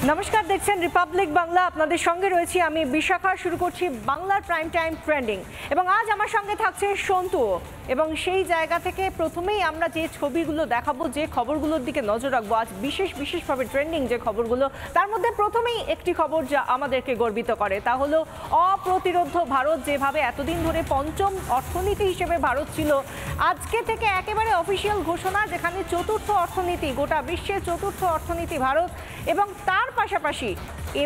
নমস্কার, দেখছেন রিপাবলিক বাংলা। আপনাদের সঙ্গে রয়েছি আমি বিশাখা। শুরু করছি বাংলার প্রাইম টাইম ট্রেন্ডিং এবং আজ আমার সঙ্গে থাকছে সন্তু। এবং সেই জায়গা থেকে প্রথমেই আমরা যে ছবিগুলো দেখাবো, যে খবরগুলোর দিকে নজর রাখবো আজ বিশেষভাবে ট্রেন্ডিং যে খবরগুলো, তার মধ্যে প্রথমেই একটি খবর যা আমাদেরকে গর্বিত করে, তা হলো অপ্রতিরোধ্য ভারত। যেভাবে এতদিন ধরে পঞ্চম অর্থনীতি হিসেবে ভারত ছিল, আজকে থেকে একেবারে অফিসিয়াল ঘোষণা, যেখানে চতুর্থ অর্থনীতি, গোটা বিশ্বের চতুর্থ অর্থনীতি ভারত। এবং তার পাশাপাশি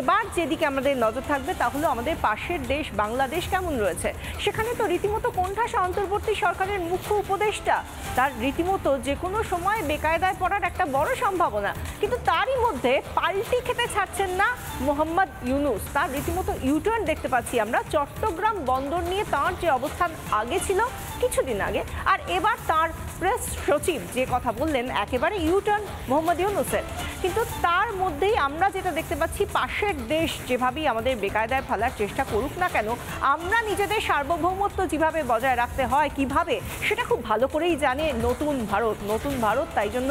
এবার যেদিকে আমাদের নজর থাকবে তা হলো আমাদের পাশের দেশ বাংলাদেশ কেমন রয়েছে। সেখানে তো রীতিমতো কোণঠাসা অন্তর্বর্তী সরকারের মুখ্য উপদেষ্টা, তার রীতিমতো যে কোনো সময় বেকায়দায় পড়ার একটা বড় সম্ভাবনা। কিন্তু তারই মধ্যে পাল্টি খেতে ছাড়ছেন না মোহাম্মদ ইউনূস। তার রীতিমতো ইউটার্ন দেখতে পাচ্ছি আমরা। চট্টগ্রাম বন্দর নিয়ে তার যে অবস্থান আগে ছিল কিছুদিন আগে, আর এবার তার প্রেস সচিব যে কথা বললেন, একেবারে ইউটার্ন মোহাম্মদ ইউনূসের। কিন্তু তার মধ্যেই আমরা যেটা দেখতে পাচ্ছি, পাশের দেশ যেভাবেই আমাদের বেকায়দায় ফেলার চেষ্টা করুক না কেন, আমরা নিজেদের সার্বভৌমত্ব যেভাবে বজায় রাখতে হয় কিভাবে, সেটা খুব ভালো করেই জানে নতুন ভারত। নতুন ভারত তাই জন্য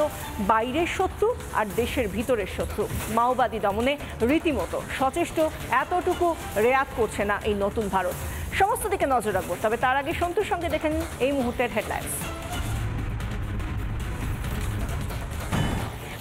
বাইরের শত্রু আর দেশের ভিতরের শত্রু মাওবাদী দমনে রীতিমতো সচেষ্ট, এতটুকু রেয়াত করছে না এই নতুন ভারত। সমস্ত দিকে নজর রাখবো, তবে তার আগে সন্তুর সঙ্গে দেখেন এই মুহূর্তের হেডলাইন্স।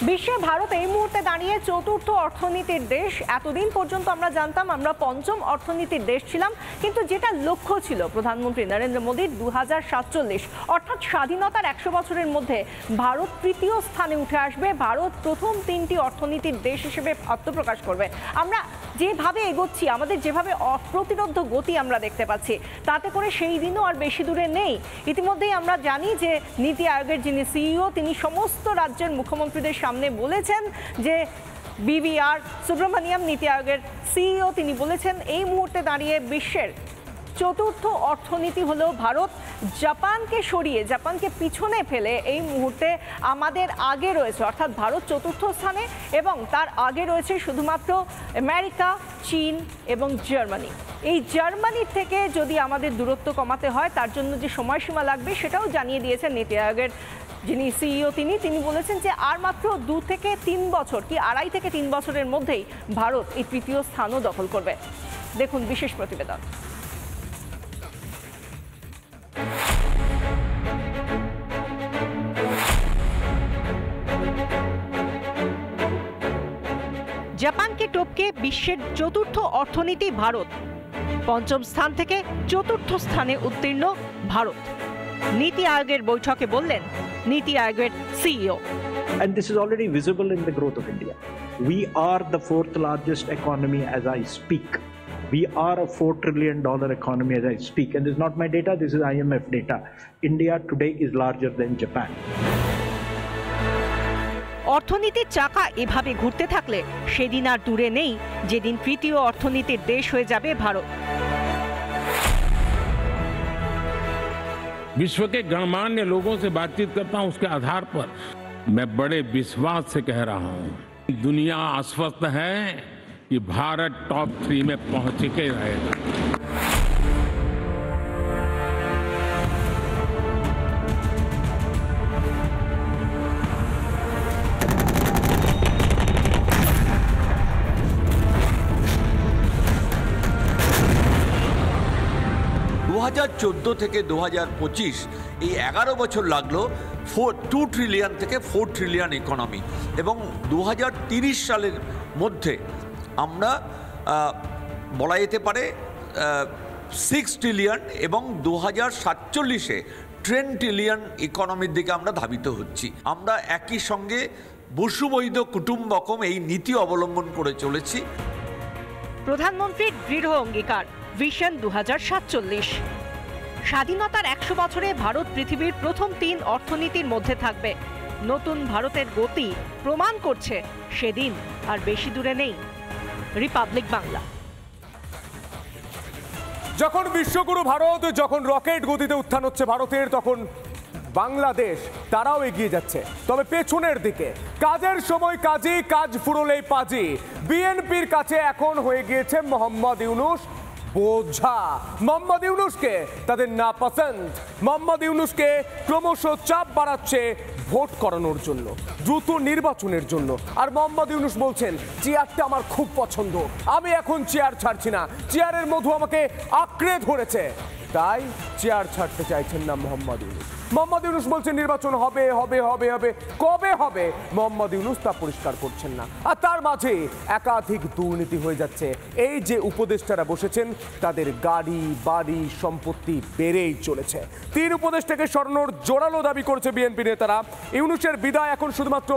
বিশ্বে ভারত এই মুহূর্তে দাঁড়িয়ে চতুর্থ অর্থনীতির দেশ। এতদিন পর্যন্ত আমরা জানতাম আমরা পঞ্চম অর্থনীতির দেশ ছিলাম, কিন্তু যেটা লক্ষ্য ছিল প্রধানমন্ত্রী নরেন্দ্র মোদীর 2047, অর্থাৎ স্বাধীনতার 100 বছরের মধ্যে ভারত তৃতীয় স্থানে উঠে আসবে, ভারত প্রথম 3টি অর্থনীতির দেশ হিসেবে আত্মপ্রকাশ করবে। আমরা যেভাবে এগোচ্ছি, আমাদের যেভাবে অপ্রতিরোধ্য গতি আমরা দেখতে পাচ্ছি, তাতে করে সেই দিনও আর বেশি দূরে নেই। ইতিমধ্যেই আমরা জানি যে নীতি আয়োগের যিনি সিইও, তিনি সমস্ত রাজ্যের মুখ্যমন্ত্রীদের সামনে বলেছেন যে বিভিআর সুব্রমণিয়াম, নীতি আয়োগের সিইও, তিনি বলেছেন এই মুহূর্তে দাঁড়িয়ে বিশ্বের চতুর্থ অর্থনীতি হলো ভারত। জাপানকে সরিয়ে, জাপানকে পিছনে ফেলে এই মুহূর্তে আমাদের আগে রয়েছে, অর্থাৎ ভারত চতুর্থ স্থানে এবং তার আগে রয়েছে শুধুমাত্র আমেরিকা, চীন এবং জার্মানি। এই জার্মানির থেকে যদি আমাদের দূরত্ব কমাতে হয়, তার জন্য যে সময়সীমা লাগবে সেটাও জানিয়ে দিয়েছেন নীতি আয়োগের যিনি সিইও। তিনি বলেছেন যে আর মাত্র 2 থেকে 3 বছর, কি 2.5 থেকে 3 বছরের মধ্যেই ভারত এই তৃতীয় স্থানও দখল করবে। দেখুন বিশেষ প্রতিবেদন। জাপানকে টপকে বিশ্বের চতুর্থ অর্থনীতি ভারত। পঞ্চম স্থান থেকে চতুর্থ স্থানে উত্তীর্ণ ভারত। নীতি আয়োগের বৈঠকে বললেন নীতি আয়োগের CEO. And this is already visible in the growth of India. We are the 4th largest economy as I speak. We are a $4 trillion economy as I speak. And this is not my data, this is IMF data. India today is larger than Japan. অর্থনীতির চাকা এভাবে ঘুরতে থাকলে সেদিন আর দূরে নেই যেদিন তৃতীয় অর্থনীতির দেশ হয়ে যাবে ভারত। विश्व के गणमान्य लोगों से बातचीत करता हूं, उसके आधार पर मैं बड़े विश्वास से कह रहा हूं, दुनिया आश्वस्त है कि भारत टॉप 3 में पहुंच के रहेगा। থেকে 2025 এই 11 বছর লাগলো 2 ট্রিলিয়ন থেকে 4 ট্রিলিয়ন ইকোনমি, এবং 2030 সালের মধ্যে আমরা বলা যেতে পারে 6 ট্রিলিয়ন এবং 2047-এ 10 ট্রিলিয়ন ইকোনমির দিকে আমরা ধাবিত হচ্ছি। আমরা একই সঙ্গে বসুবৈধ কুটুম্বকম এই নীতি অবলম্বন করে চলেছি। প্রধানমন্ত্রীর দৃঢ় অঙ্গীকার, ভিশন 2047। স্বাধীনতার 100 বছরে ভারত পৃথিবীর প্রথম 3 অর্থনীতির মধ্যে থাকবে। নতুন ভারতের গতি প্রমাণ করছে সেদিন আর বেশি দূরে নেই। রিপাবলিক বাংলা। যখন বিশ্বগুরু ভারত, যখন রকেট গতিতে উত্থান হচ্ছে ভারতের, তখন বাংলাদেশ তারাও এগিয়ে যাচ্ছে, তবে পেছনের দিকে। কাজের সময় কাজী, কাজ ফুরলেই পাজি। বিএনপির কাছে এখন হয়ে গিয়েছে মোহাম্মদ ইউনূস বোঝা। মোহাম্মদ ইউনূসকে তাদের নাপসন্দ। মোহাম্মদ ইউনূসকে ক্রমশ চাপ বাড়াচ্ছে ভোট করানোর জন্য, দ্রুত নির্বাচনের জন্য। আর মোহাম্মদ ইউনূস বলছেন চেয়ারটা আমার খুব পছন্দ, আমি এখন চেয়ার ছাড়ছি না, চেয়ারের মধু আমাকে আঁকড়ে ধরেছে, তাই চেয়ার ছাড়তে চাইছেন না মোহাম্মদ ইউনূস। মোহাম্মদ ইউনূস বলছেন নির্বাচন হবে হবে হবে হবে, কবে হবে মোহাম্মদ ইউনূস তা পরিষ্কার করছেন না। আর তার মাঝে একাধিক দুর্নীতি হয়ে যাচ্ছে। এই যে উপদেষ্টারা বসেছেন তাদের গাড়ি বাড়ি সম্পত্তি বেড়েই চলেছে। 3 উপদেষ্টাকে সরানোর জোরালো দাবি করেছে বিএনপি নেতারা। ইউনূসের বিদায় এখন শুধুমাত্র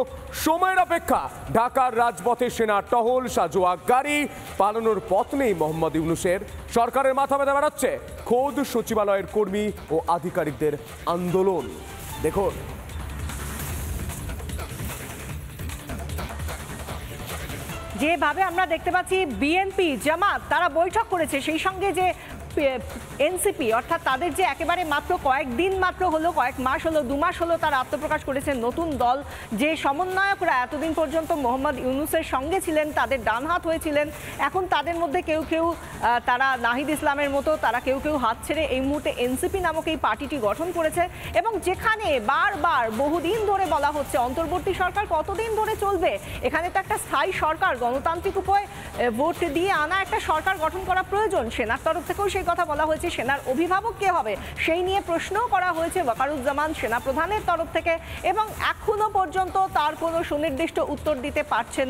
সময়ের অপেক্ষা। ঢাকার রাজপথে সেনা টহল, সাজোয়া গাড়ি, পালানোর পথ নেই মোহাম্মদ ইউনূসের। সরকারের মাথা ব্যথা বাড়াচ্ছে খোদ সচিবালয়ের কর্মী ও আধিকারিকদের আন্দোলন। দেখুন, যেভাবে আমরা দেখতে পাচ্ছি বিএনপি জামাত তারা বৈঠক করেছে, সেই সঙ্গে যে এনসিপি অর্থাৎ তাদের যে একেবারে মাত্র কয়েকদিন মাত্র হলো, কয়েক মাস হলো, 2 মাস হলো তারা আত্মপ্রকাশ করেছেন। নতুন দল, যে সমন্বয়করা এতদিন পর্যন্ত মোহাম্মদ ইউনূসের সঙ্গে ছিলেন, তাদের ডানহাত হয়েছিলেন, এখন তাদের মধ্যে কেউ কেউ তারা নাহিদ ইসলামের মতো তারা কেউ কেউ হাত ছেড়ে এই মুহূর্তে এনসিপি নামক এই পার্টিটি গঠন করেছে। এবং যেখানে বারবার বহুদিন ধরে বলা হচ্ছে অন্তর্বর্তী সরকার কতদিন ধরে চলবে, এখানে তো একটা স্থায়ী সরকার গণতান্ত্রিক উপায়ে ভোট দিয়ে আনা একটা সরকার গঠন করা প্রয়োজন। সেনার তরফ থেকেও সেই কথা বলা হয়েছে। সেনার অভিভাবক কে হবে সেই নিয়ে প্রশ্নও করা হয়েছে ওয়াকারুজ্জামান সেনাপ্রধানের তরফ থেকে, এবং এখনো পর্যন্ত তার কোনো সুনির্দিষ্ট উত্তর দিতে পারছেন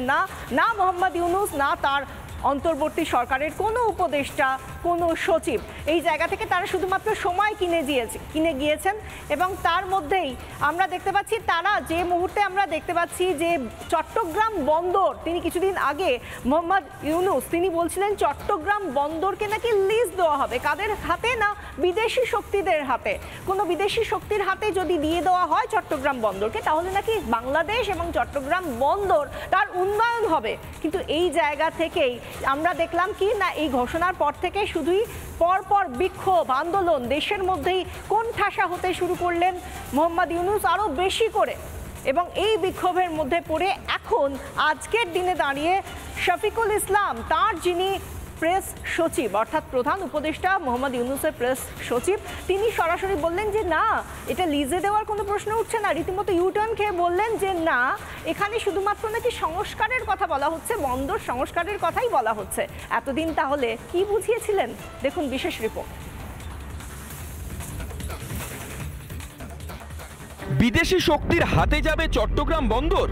না মোহাম্মদ ইউনূস, না তার অন্তর্বর্তী সরকারের কোনো উপদেষ্টা, কোনো সচিব। এই জায়গা থেকে তারা শুধুমাত্র সময় কিনে গিয়েছেন। এবং তার মধ্যেই আমরা দেখতে পাচ্ছি তারা যে মুহূর্তে আমরা দেখতে পাচ্ছি যে চট্টগ্রাম বন্দর, তিনি কিছুদিন আগে মোহাম্মদ ইউনূস তিনি বলছিলেন চট্টগ্রাম বন্দরকে নাকি লিজ দেওয়া হবে। কাদের হাতে? না বিদেশি শক্তিদের হাতে। কোনো বিদেশি শক্তির হাতে যদি দিয়ে দেওয়া হয় চট্টগ্রাম বন্দরকে, তাহলে নাকি বাংলাদেশ এবং চট্টগ্রাম বন্দর তার উন্নয়ন হবে। কিন্তু এই জায়গা থেকেই আমরা দেখলাম কি না, এই ঘোষণার পর থেকে শুধুই পরপর বিক্ষোভ আন্দোলন, দেশের মধ্যেই কোণঠাসা হতে শুরু করলেন মোহাম্মদ ইউনূস আরও বেশি করে। এবং এই বিক্ষোভের মধ্যে পড়ে এখন আজকের দিনে দাঁড়িয়ে শফিকুল ইসলাম, তার যিনি প্রেস সচিব অর্থাৎ প্রধান উপদেষ্টা মোহাম্মদ ইউনূসের প্রেস সচিব, তিনি সরাসরি বললেন যে না, এটা লিজে দেওয়ার কোনো প্রশ্ন উঠছে না। রীতিমতো ইউটার্ন খেয়ে বললেন যে না, এখানে শুধুমাত্র নাকি সংস্কারের কথা বলা হচ্ছে, বন্দর সংস্কারের কথাই বলা হচ্ছে। এতদিন তাহলে কি বুঝিয়েছিলেন? দেখুন বিশেষ রিপোর্ট। বিদেশি শক্তির হাতে যাবে চট্টগ্রাম বন্দর।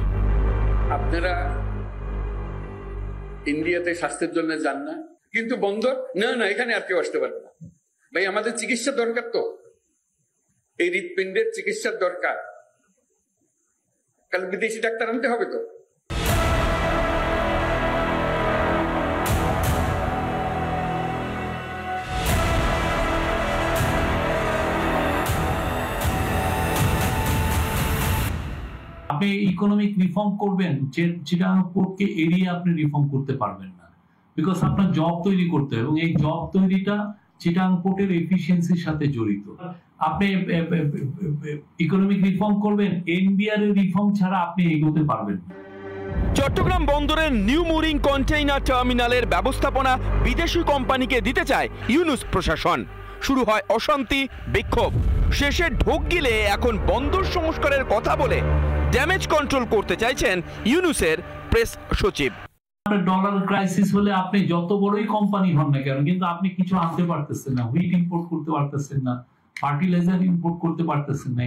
আপনারা ইন্ডিয়াতে স্বাস্থ্যের জন্য যান না, কিন্তু বন্দর না এখানে আর কেউ আসতে পারবে না। ভাই, আমাদের চিকিৎসা দরকার, তো এই হৃৎপিণ্ডের চিকিৎসার দরকার, কাল বিদেশি ডাক্তার আনতে হবে। তো আপনি ইকোনমিক রিফর্ম করবেন, চিটাগাং পোর্টকে এড়িয়ে আপনি রিফর্ম করতে পারবেন না, বিকজ আপনার জব তৈরি করতে হবে, এবং এই জব তৈরিটা চিটাগাং পোর্টের এফিসিয়েন্সির সাথে জড়িত। আপনি ইকোনমিক রিফর্ম করবেন, এনবিআর এর রিফর্ম ছাড়া আপনি এগোতে পারবেন না। চট্টগ্রাম বন্দরের নিউ মুরিং কন্টেইনার টার্মিনালের ব্যবস্থাপনা বিদেশি কোম্পানিকে দিতে চায় ইউনূস প্রশাসন। শুরু হয় অশান্তি, বিক্ষোভ। শেষে ঢোক গিলে এখন বন্দর সংস্কারের কথা বলে ড্যামেজ কন্ট্রোল করতে চাইছেন ইউনূসের প্রেস সচিব। ডলার ক্রাইসিস হলে আপনি যত বড়ই কোম্পানি হন না কেন, কিন্তু আপনি কিছু আনতে পারতেছেন না, হুইট ইম্পোর্ট করতে পারতেছেন না, ফার্টিলাইজার ইম্পোর্ট করতে পারতেছেন না,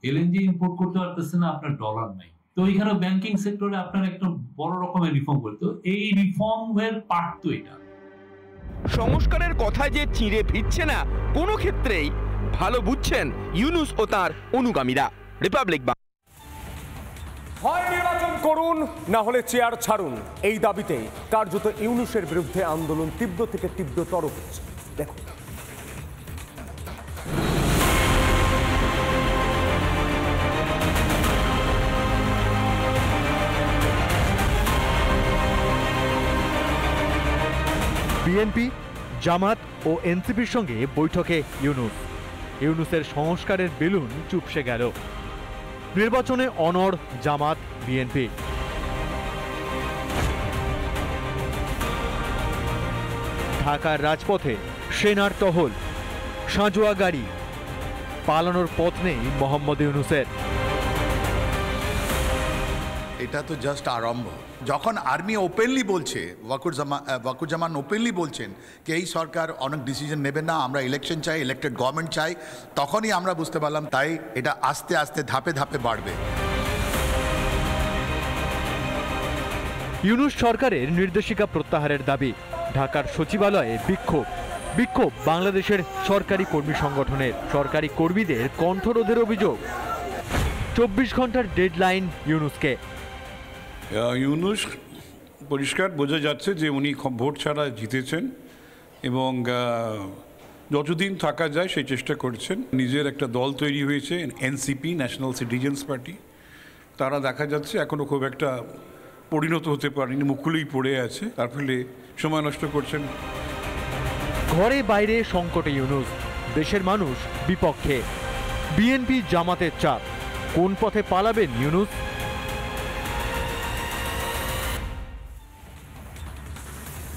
এলএনজি ইম্পোর্ট করতে পারতেছেন না, আপনার ডলার নাই। তো এখানে ব্যাংকিং সেক্টরে আপনার একটা বড় রকমের রিফর্ম করতে, এই রিফর্মের পার্ট তো এটা। সংস্কারের কথায় যে চিঁড়ে ফিরছে না কোনো ক্ষেত্রেই ভালো বুঝছেন ইউনূস ও তার অনুগামীরা। রিপাবলিক হয় নির্বাচন করুন, না হলে চেয়ার ছাড়ুন, এই দাবিতেই কার্যত ইউনূসের বিরুদ্ধে আন্দোলন তীব্র থেকে তীব্রতর হচ্ছে। দেখুন, বিএনপি, জামাত ও এনসিপির সঙ্গে বৈঠকে ইউনূসের সংস্কারের বেলুন চুপসে গেল। নির্বাচনে অনড় জামাত, বিএনপি। ঢাকার রাজপথে সেনার টহল, সাঁজোয়া গাড়ি, পালানোর পথ নেই মোহাম্মদ ইউনূসের। এটা তো জাস্ট আরম্ভ। যখন আর্মি ওপেনলি বলছে, ওয়াকুরুজ্জামান ওপেনলি বলছেন যে এই সরকার অনেক ডিসিশন নেবে না, আমরা ইলেকশন চাই, ইলেক্টেড গভর্নমেন্ট চাই, তখনই আমরা বুঝতে পারলাম তাই এটা আস্তে আস্তে ধাপে ধাপে বাড়বে। ইউনূস সরকারের নির্দেশিকা প্রত্যাহারের দাবি, ঢাকার সচিবালয়ে বিক্ষোভ বাংলাদেশের সরকারি কর্মী সংগঠনের, সরকারি কর্মীদের কণ্ঠরোধের অভিযোগ। 24 ঘন্টার ডেডলাইন ইউনূসকে। ইউনূস পরিষ্কার বোঝা যাচ্ছে যে উনি ভোট ছাড়া জিতেছেন এবং যতদিন থাকা যায় সেই চেষ্টা করছেন। নিজের একটা দল তৈরি হয়েছে এনসিপি, ন্যাশনাল সিটিজেন্স পার্টি, তারা দেখা যাচ্ছে এখনও খুব একটা পরিণত হতে পারেনি, মুকুলেই পড়ে আছে, তার ফলে সময় নষ্ট করছেন। ঘরে বাইরে সংকটে ইউনূস, দেশের মানুষ বিপক্ষে, বিএনপি জামাতের চাপ, কোন পথে পালাবেন ইউনূস?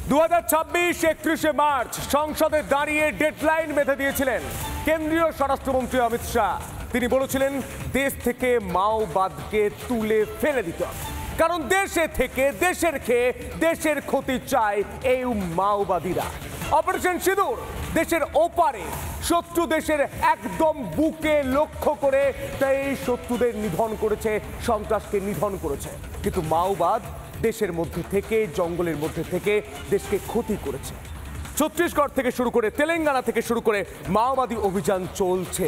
দু 31শে মার্চ সংসদে দাঁড়িয়ে ডেডলাইন বেঁধে দিয়েছিলেন কেন্দ্রীয় স্বরাষ্ট্রমন্ত্রী অমিত শাহ। তিনি বলেছিলেন দেশ থেকে মাওবাদকে তুলে ফেলে দিতে হবে, কারণ দেশে থেকে দেশের খেয়ে দেশের ক্ষতি চায় এই মাওবাদীরা। অপারেশন সিঁদুর দেশের ওপারে শত্রু দেশের একদম বুকে লক্ষ্য করে তাই এই শত্রুদের নিধন করেছে, সন্ত্রাসকে নিধন করেছে। কিন্তু মাওবাদ দেশের মধ্যে থেকে, জঙ্গলের মধ্যে থেকে দেশকে ক্ষতি করেছে। ছত্তিশগড় থেকে শুরু করে তেলেঙ্গানা থেকে শুরু করে মাওবাদী অভিযান চলছে,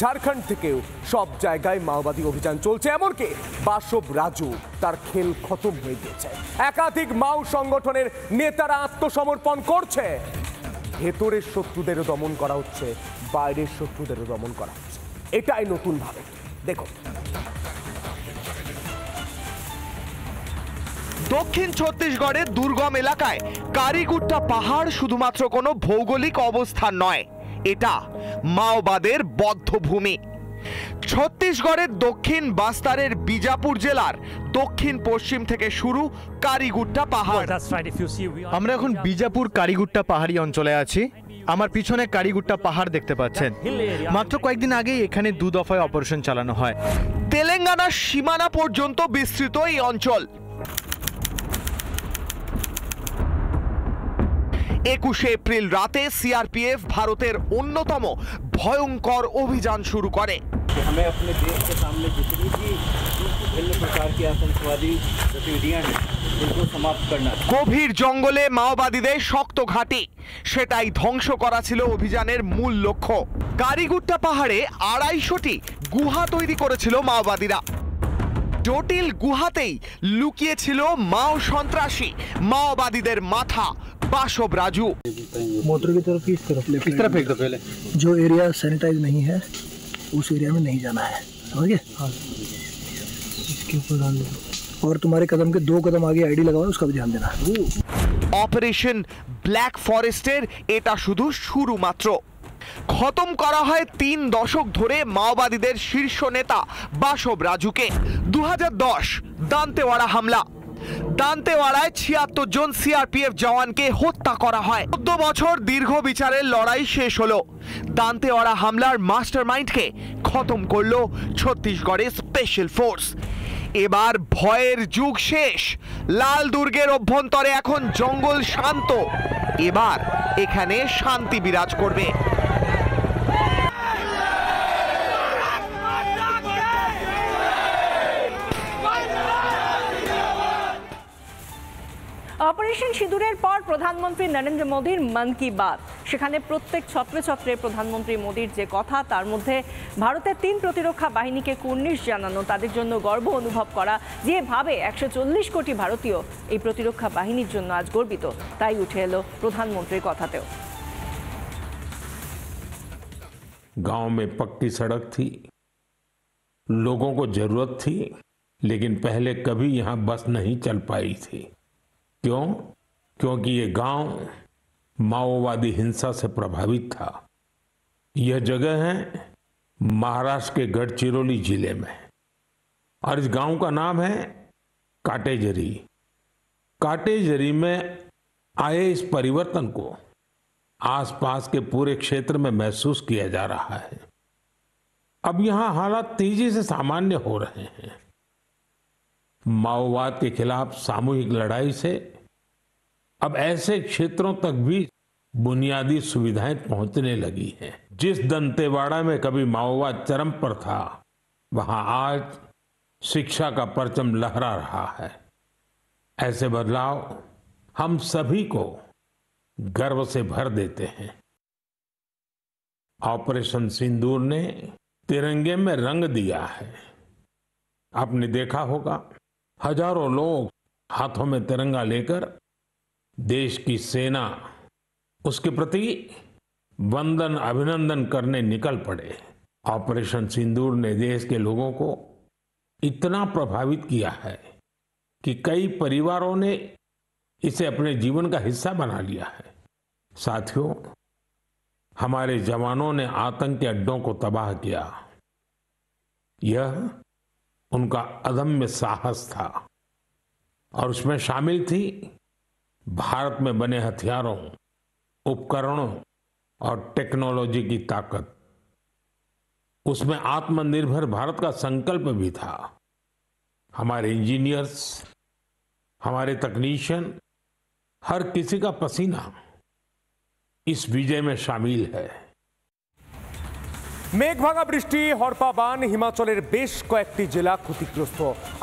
ঝাড়খণ্ড থেকেও সব জায়গায় মাওবাদী অভিযান চলছে। এমনকি বাসব রাজু, তার খেল খতম হয়ে গেছে। একাধিক মাও সংগঠনের নেতারা আত্মসমর্পণ করছে। ভেতরের শত্রুদেরও দমন করা হচ্ছে, বাইরের শত্রুদেরও দমন করা হচ্ছে। এটাই নতুন ভাবে দেখো। দক্ষিণ ছত্তিশগড়ের দুর্গম এলাকায় কারিগুট্টা পাহাড় শুধুমাত্র কোনো ভৌগোলিক অবস্থান নয়, এটা মাওবাদের বদ্ধভূমি। ছত্তিশগড়ের দক্ষিণ বাস্তারের বিজাপুর জেলার দক্ষিণ পশ্চিম থেকে শুরু কারিগুট্টা পাহাড়। আমরা এখন বিজাপুর কারিগুট্টা পাহাড়ি অঞ্চলে আছি। আমার পিছনে কারিগুট্টা পাহাড় দেখতে পাচ্ছেন। মাত্র কয়েকদিন আগেই এখানে 2 দফায় অপারেশন চালানো হয়। তেলেঙ্গানার সীমানা পর্যন্ত বিস্তৃত এই অঞ্চল। 21শে এপ্রিল রাতে সিআরপিএফ ভারতের অন্যতম ভয়ঙ্কর অভিযান শুরু করে। গভীর জঙ্গলে মাওবাদীদের শক্ত ঘাঁটি, সেটাই ধ্বংস করা ছিল অভিযানের মূল লক্ষ্য। কারিগুট্টা পাহাড়ে 250টি গুহা তৈরি করেছিল মাওবাদীরা। জটিল গুহাতেই লুকিয়েছিল মাও সন্ত্রাসী মাওবাদীদের মাথা बासब राजू। मोटर की तरफ इस तरफ फेंक दो पहले। जो एरिया सैनिटाइज नहीं है उस एरिया में नहीं जाना है, समझ गए? हाँ, इसके ऊपर डाल दो और तुम्हारे कदम के 2 कदम आगे आईडी लगाओ, उसका भी ध्यान देना। অপারেশন ব্ল্যাক ফরেস্টের এটা শুধু শুরু মাত্র। খতম করা হয় 3 দশক ধরে মাওবাদীদের শীর্ষ নেতা বাসব রাজুকে। 2010 দান্তেওয়াড়া হামলা, দান্তেওয়াড়ায় 76 জন সিআরপিএফ জওয়ানকে হত্যা করা হয়। 14 বছর দীর্ঘ বিচারের লড়াই শেষ হলো। দান্তেওয়াড়া হামলার মাস্টারমাইন্ডকে খতম করলো ছত্তিশগড়ের স্পেশাল ফোর্স। এবার ভয়ের যুগ শেষ। লাল দুর্গের অভ্যন্তরে এখন জঙ্গল শান্ত। এবার এখানে শান্তি বিরাজ করবে। অপারেশন সিঁদুরের পর প্রধানমন্ত্রী নরেন্দ্র মোদীর মন কি বাত, সেখানে প্রত্যেক ছত্রে ছত্রে প্রধানমন্ত্রী মোদীর যে কথা, তার মধ্যে ভারতের 3 প্রতিরক্ষা বাহিনীকে কুর্নিশ জানানো, তাদের জন্য গর্ব অনুভব করা, যেভাবে 140 কোটি ভারতীয় এই প্রতিরক্ষা বাহিনীর জন্য আজ গর্বিত, তাই উঠে এলো প্রধানমন্ত্রীর কথাতেও। गांव में पक्की सड़क थी, लोगों को जरूरत थी, लेकिन पहले कभी यहां बस नहीं चल पाई थी। क्यों? क्योंकि ये गांव माओवादी हिंसा से प्रभावित था। यह जगह है महाराष्ट्र के गढ़चिरौली जिले में और इस गांव का नाम है काटेजरी। काटेजरी में आए इस परिवर्तन को आसपास के पूरे क्षेत्र में महसूस किया जा रहा है। अब यहां हालात तेजी से सामान्य हो रहे हैं। माओवाद के खिलाफ सामूहिक लड़ाई से अब ऐसे क्षेत्रों तक भी बुनियादी सुविधाएं पहुंचने लगी हैं। जिस दंतेवाड़ा में कभी माओवाद चरम पर था, वहां आज शिक्षा का परचम लहरा रहा है। ऐसे बदलाव हम सभी को गर्व से भर देते हैं। ऑपरेशन सिंदूर ने तिरंगे में रंग दिया है। आपने देखा होगा, हजारों लोग हाथों में तिरंगा लेकर देश की सेना उसके प्रति वंदन अभिनंदन करने निकल पड़े। ऑपरेशन सिंदूर ने देश के लोगों को इतना प्रभावित किया है कि कई परिवारों ने इसे अपने जीवन का हिस्सा बना लिया है। साथियों, हमारे जवानों ने आतंक के अड्डों को तबाह किया। यह उनका अदम्य साहस था और उसमें शामिल थी भारत में बने हथियारों, उपकरणों और टेक्नोलॉजी की ताकत। उसमें आत्मनिर्भर भारत का संकल्प भी था। हमारे इंजीनियर्स, हमारे तकनीशियन, हर किसी का पसीना इस विजय में शामिल है। মেঘ ভাঙা বৃষ্টি, হরপা বান, হিমাচলের বেশ কয়েকটি জেলা ক্ষতিগ্রস্ত।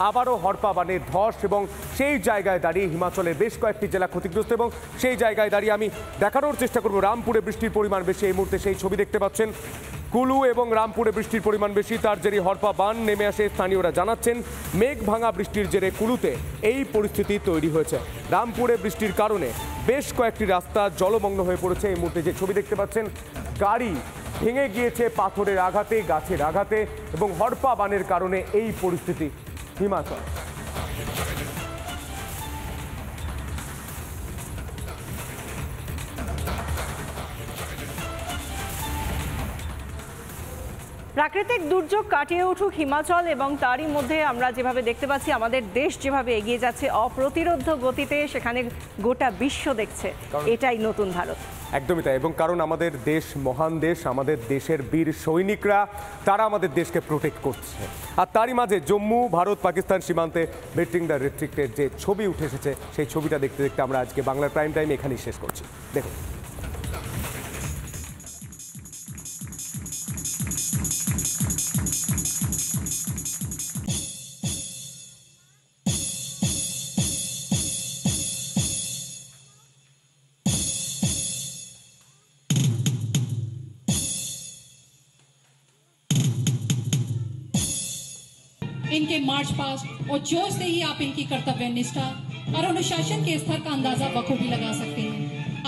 আবারও হরপা বানের ধস এবং সেই জায়গায় দাঁড়িয়ে হিমাচলের বেশ কয়েকটি জেলা ক্ষতিগ্রস্ত এবং সেই জায়গায় দাঁড়িয়ে আমি দেখানোর চেষ্টা করব রামপুরে বৃষ্টির পরিমাণ বেশি। এই মুহূর্তে সেই ছবি দেখতে পাচ্ছেন। কুলু এবং রামপুরে বৃষ্টির পরিমাণ বেশি, তার জেরে হরপা বান নেমে আসে। স্থানীয়রা জানাচ্ছেন মেঘ ভাঙা বৃষ্টির জেরে কুলুতে এই পরিস্থিতি তৈরি হয়েছে। রামপুরে বৃষ্টির কারণে বেশ কয়েকটি রাস্তা জলমগ্ন হয়ে পড়েছে। এই মুহূর্তে যে ছবি দেখতে পাচ্ছেন, গাড়ি ভেঙে গিয়েছে পাথরের আঘাতে, গাছের আঘাতে এবং হরপা বানের কারণে এই পরিস্থিতি হিমাচল। প্রাকৃতিক দুর্যোগ কাটিয়ে উঠুক হিমাচল এবং তারই মধ্যে আমরা যেভাবে দেখতে পাচ্ছি আমাদের দেশ যেভাবে এগিয়ে যাচ্ছে অপ্রতিরোধ্য গতিতে, সেখানে গোটা বিশ্ব দেখছে এটাই নতুন ভারত। একদমই তাই। এবং কারণ আমাদের দেশ মহান দেশ, আমাদের দেশের বীর সৈনিকরা তারা আমাদের দেশকে প্রোটেক্ট করছে। আর তারই মাঝে জম্মু ভারত পাকিস্তান সীমান্তে বেটিং দ্য রেস্ট্রিক্টেড যে ছবি উঠে এসেছে, সেই ছবিটা দেখতে দেখতে আমরা আজকে বাংলার প্রাইম টাইম এখানেই শেষ করছি। দেখুন। इनके मार्च पास्ट और जोश से ही आप इनकी कर्तव्य निष्ठा और अनुशासन के स्तर का अंदाजा बखूबी लगा सकते हैं।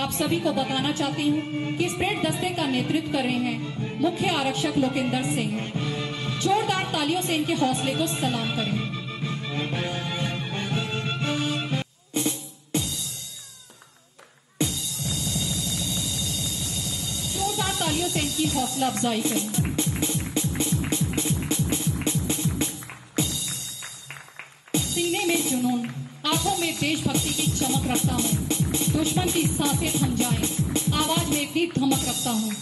आप सभी को बताना चाहती हूँ कि इस परेड दस्ते का नेतृत्व कर रहे हैं मुख्य आरक्षक लोकेंद्र सिंह। जोरदार तालियों से इनके हौसले को सलाम करें। जोरदार तालियों से इनकी हौसला अफजाई करें। सीने में जुनून, आंखों में देशभक्ति की चमक रखता हूँ। दुश्मन की सांसें थम जाएं, आवाज में भी धमक रखता हूँ।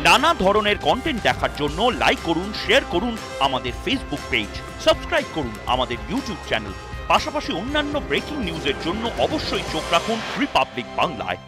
নানা ধরনের কন্টেন্ট দেখার জন্য লাইক করুন, শেয়ার করুন আমাদের ফেসবুক পেজ, সাবস্ক্রাইব করুন আমাদের ইউটিউব চ্যানেল। পাশাপাশি অন্যান্য ব্রেকিং নিউজের জন্য অবশ্যই চোখ রাখুন রিপাবলিক বাংলায়।